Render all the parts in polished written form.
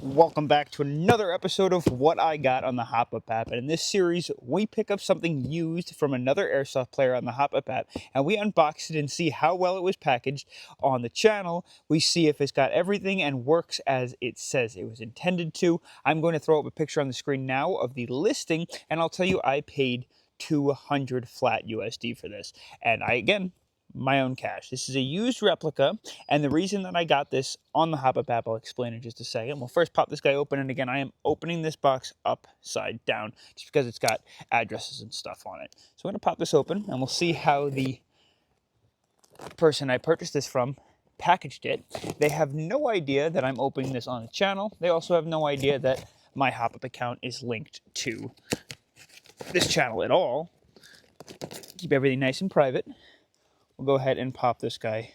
Welcome back to another episode of What I Got on the HopUp app. And in this series, we pick up something used from another Airsoft player on the HopUp app, and we unbox it and see how well it was packaged on the channel. We see if it's got everything and works as it says it was intended to. I'm going to throw up a picture on the screen now of the listing, and I'll tell you I paid 200 flat USD for this. And again, my own cash. This is a used replica, and the reason that I got this on the HopUp app, I'll explain in just a second. We'll first pop this guy open, and again, I am opening this box upside down just because it's got addresses and stuff on it. So I'm going to pop this open, and we'll see how the person I purchased this from packaged it. They have no idea that I'm opening this on the channel. They also have no idea that my HopUp account is linked to this channel at all. Keep everything nice and private. We'll go ahead and pop this guy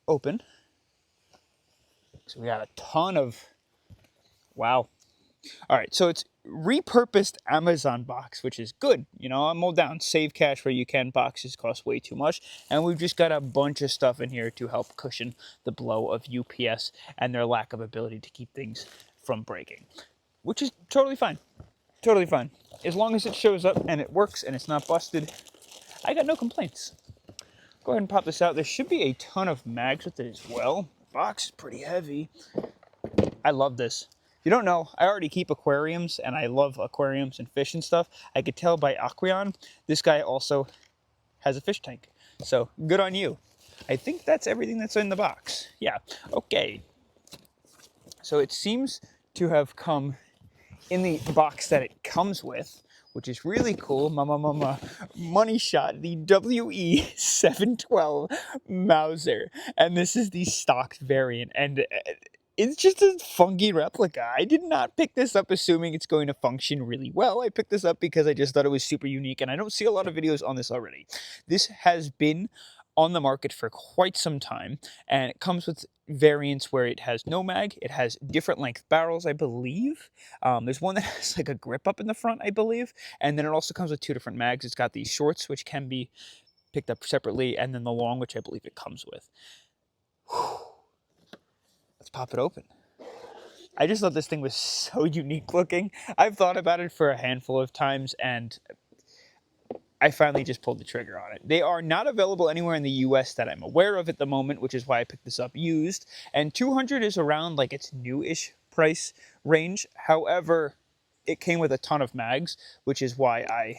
open. So we got a ton of, wow. All right, so it's repurposed Amazon box, which is good. You know, I'm all down. Save cash where you can. Boxes cost way too much. And we've just got a bunch of stuff in here to help cushion the blow of UPS and their lack of ability to keep things from breaking, which is totally fine. Totally fine. As long as it shows up and it works and it's not busted, I got no complaints. Go ahead and pop this out. There should be a ton of mags with it as well. The box is pretty heavy. I love this. If you don't know, I already keep aquariums, and I love aquariums and fish and stuff. I could tell by Aquarion, this guy also has a fish tank. So, good on you. I think that's everything that's in the box. Yeah, okay. So it seems to have come in the box that it comes with, which is really cool. Money shot, the WE M712 Mauser. And this is the stock variant. And it's just a funky replica. I did not pick this up assuming it's going to function really well. I picked this up because I just thought it was super unique, and I don't see a lot of videos on this already. This has been on the market for quite some time, and it comes with variants where it has no mag, it has different length barrels, I believe. There's one that has like a grip up in the front, I believe, and then it also comes with two different mags. It's got these shorts, which can be picked up separately, and then the long, which I believe it comes with. Whew. Let's pop it open. I just thought this thing was so unique looking. I've thought about it for a handful of times, and I finally just pulled the trigger on it. They are not available anywhere in the US that I'm aware of at the moment, which is why I picked this up used. And 200 is around like its new-ish price range. However, it came with a ton of mags, which is why I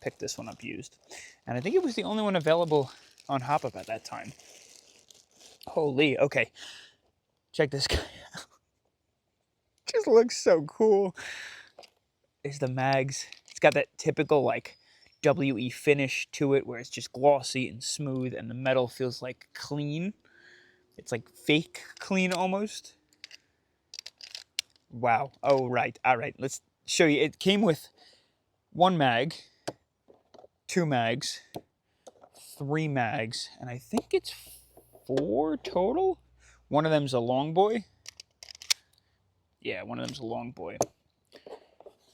picked this one up used. And I think it was the only one available on HopUp at that time. Holy, okay. Check this guy out. Just looks so cool. There's the mags. It's got that typical like WE finish to it where it's just glossy and smooth and the metal feels like clean. It's like fake clean almost. Wow. Oh, right. All right. Let's show you. It came with one mag, two mags, three mags, and I think it's 4 total. One of them's a long boy. Yeah, one of them's a long boy.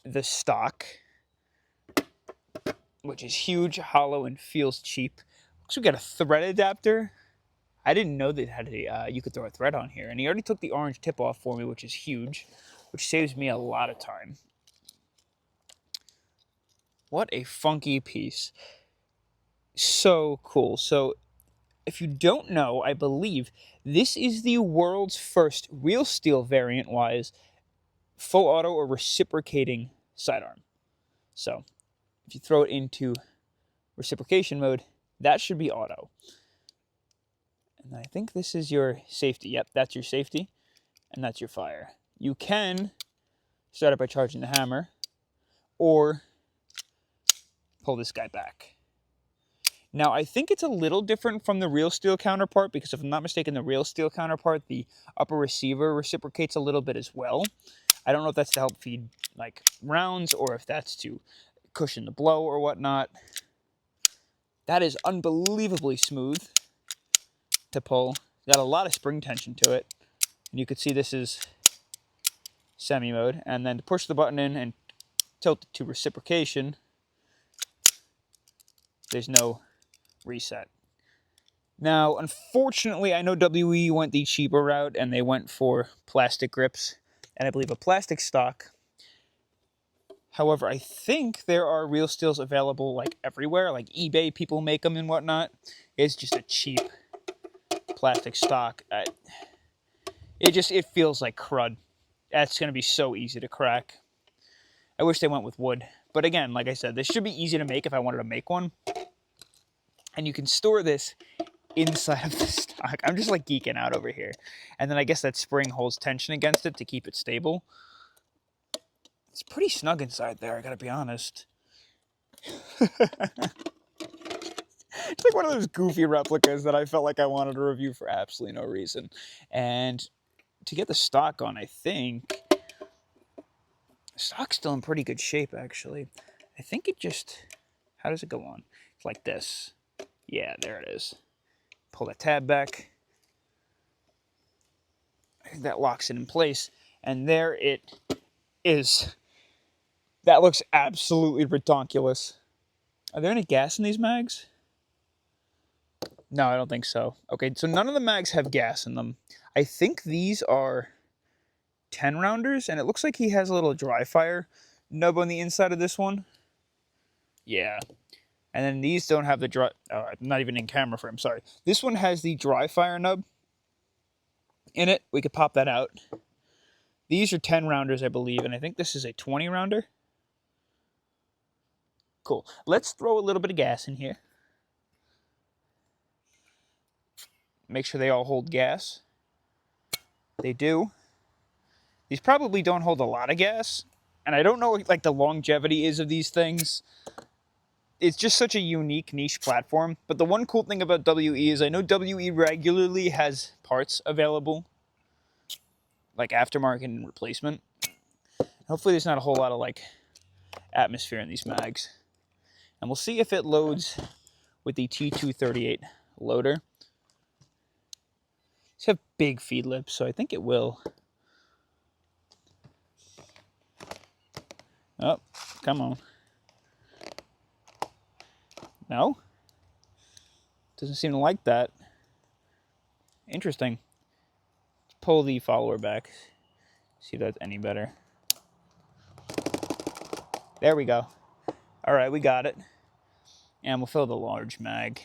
The stock, which is huge, hollow, and feels cheap. So we got a thread adapter. I didn't know that it had a, you could throw a thread on here. And he already took the orange tip off for me, which is huge, which saves me a lot of time. What a funky piece. So cool. So if you don't know, I believe this is the world's first real steel variant-wise full auto or reciprocating sidearm. So if you throw it into reciprocation mode, that should be auto. And I think this is your safety. Yep, that's your safety, and that's your fire. You can start it by charging the hammer, or pull this guy back. Now, I think it's a little different from the real steel counterpart, because if I'm not mistaken, the real steel counterpart, the upper receiver reciprocates a little bit as well. I don't know if that's to help feed like rounds or if that's to cushion the blow or whatnot. That is unbelievably smooth to pull. Got a lot of spring tension to it. And you can see this is semi mode. And then to push the button in and tilt it to reciprocation, there's no reset. Now, unfortunately, I know WE went the cheaper route and they went for plastic grips. and I believe a plastic stock. However, I think there are real steels available like everywhere, like eBay, people make them and whatnot. It's just a cheap plastic stock. It feels like crud. That's going to be so easy to crack. I wish they went with wood. But again, like I said, this should be easy to make if I wanted to make one. And you can store this inside of the stock. I'm just like geeking out over here. And then I guess that spring holds tension against it to keep it stable. It's pretty snug inside there, I gotta be honest. It's like one of those goofy replicas that I felt like I wanted to review for absolutely no reason. And to get the stock on, I think the stock's still in pretty good shape, actually. I think it just, how does it go on? It's like this. Yeah, there it is. Pull that tab back. I think that locks it in place. And there it is. That looks absolutely redonkulous. Are there any gas in these mags? No, I don't think so. Okay, so none of the mags have gas in them. I think these are 10 rounders, and it looks like he has a little dry fire nub on the inside of this one. Yeah. And then these don't have the dry... Oh, not even in camera frame, sorry. This one has the dry fire nub in it. We could pop that out. These are 10 rounders, I believe, and I think this is a 20 rounder. Cool. Let's throw a little bit of gas in here. Make sure they all hold gas. They do. These probably don't hold a lot of gas. And I don't know what like the longevity is of these things. It's just such a unique niche platform. But the one cool thing about WE is I know WE regularly has parts available. Like aftermarket and replacement. Hopefully there's not a whole lot of like atmosphere in these mags. And we'll see if it loads with the T238 loader. These have big feed lips, so I think it will. Oh, come on. No? Doesn't seem to like that. Interesting. Let's pull the follower back. See if that's any better. There we go. All right, we got it. And we'll fill the large mag.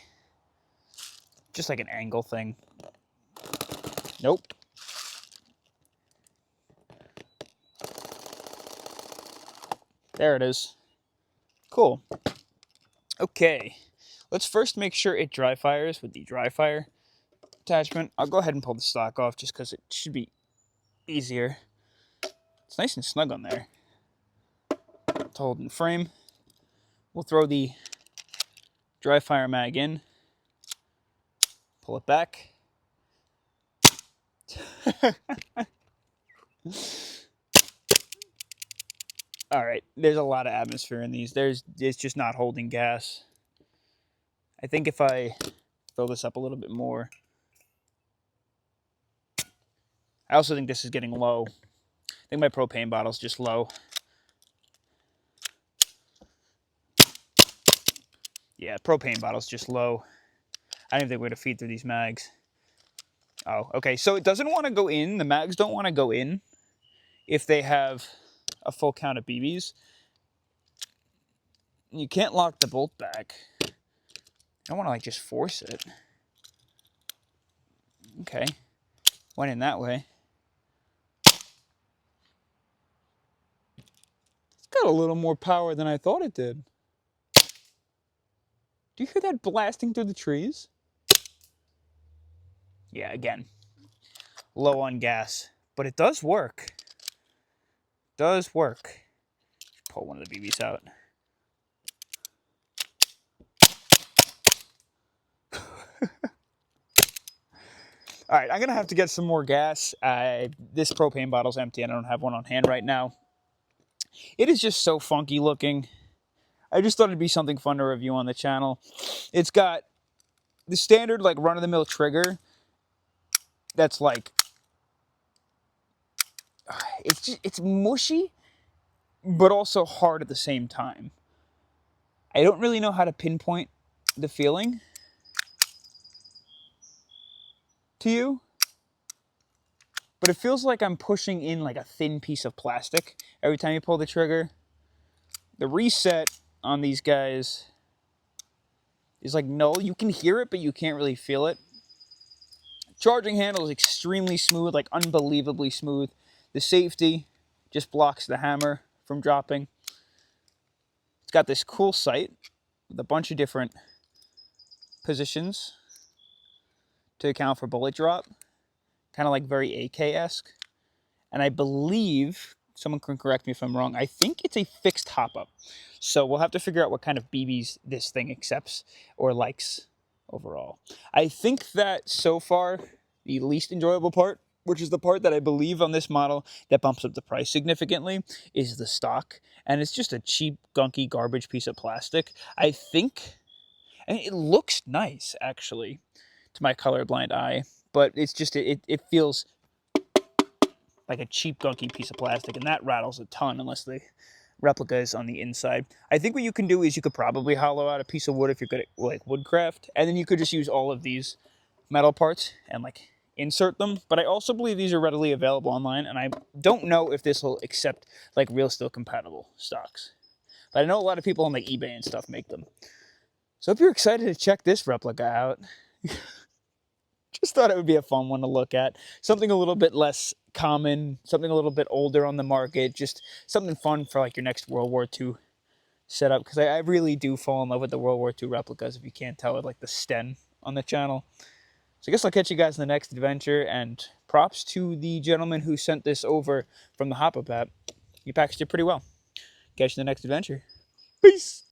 Just like an angle thing. Nope. There it is. Cool. Okay. Let's first make sure it dry fires with the dry fire attachment. I'll go ahead and pull the stock off just because it should be easier. It's nice and snug on there. To hold in frame. We'll throw the dry fire mag in. Pull it back. All right, there's a lot of atmosphere in these. It's just not holding gas. I think if I fill this up a little bit more. I also think this is getting low. I think my propane bottle's just low. Yeah, propane bottle's just low. I don't even think we're going to feed through these mags. Oh, okay. So it doesn't want to go in. The mags don't want to go in if they have a full count of BBs. You can't lock the bolt back. I don't want to like just force it. Okay. Went in that way. It's got a little more power than I thought it did. Do you hear that blasting through the trees? Yeah, again, low on gas, but it does work. Does work. Pull one of the BBs out. All right, I'm gonna have to get some more gas. This propane bottle's empty and I don't have one on hand right now. It is just so funky looking. I just thought it'd be something fun to review on the channel. It's got the standard like run-of-the-mill trigger. That's like, it's mushy, but also hard at the same time. I don't really know how to pinpoint the feeling to you. but it feels like I'm pushing in like a thin piece of plastic every time you pull the trigger. The reset on these guys is like null. You can hear it, but you can't really feel it. Charging handle is extremely smooth, like unbelievably smooth. The safety just blocks the hammer from dropping. It's got this cool sight with a bunch of different positions to account for bullet drop. Kind of like very AK-esque. And I believe, someone can correct me if I'm wrong, I think it's a fixed hop-up. So we'll have to figure out what kind of BBs this thing accepts or likes overall. I think that so far, the least enjoyable part, which is the part that I believe on this model that bumps up the price significantly, is the stock. And it's just a cheap, gunky, garbage piece of plastic. I think, and it looks nice, actually, to my colorblind eye. But it's just, it feels like a cheap, gunky piece of plastic. And that rattles a ton unless the replica is on the inside. I think what you can do is you could probably hollow out a piece of wood if you're good at like woodcraft. And then you could just use all of these metal parts and like insert them. But I also believe these are readily available online, and I don't know if this will accept like real steel compatible stocks. But I know a lot of people on like eBay and stuff make them. So if you're excited to check this replica out, just thought it would be a fun one to look at. Something a little bit less common, something a little bit older on the market, just something fun for like your next World War II setup. Because I really do fall in love with the World War II replicas, if you can't tell, with like the Sten on the channel. So I guess I'll catch you guys in the next adventure, and props to the gentleman who sent this over from the HopUp app. He packaged it pretty well. Catch you in the next adventure. Peace!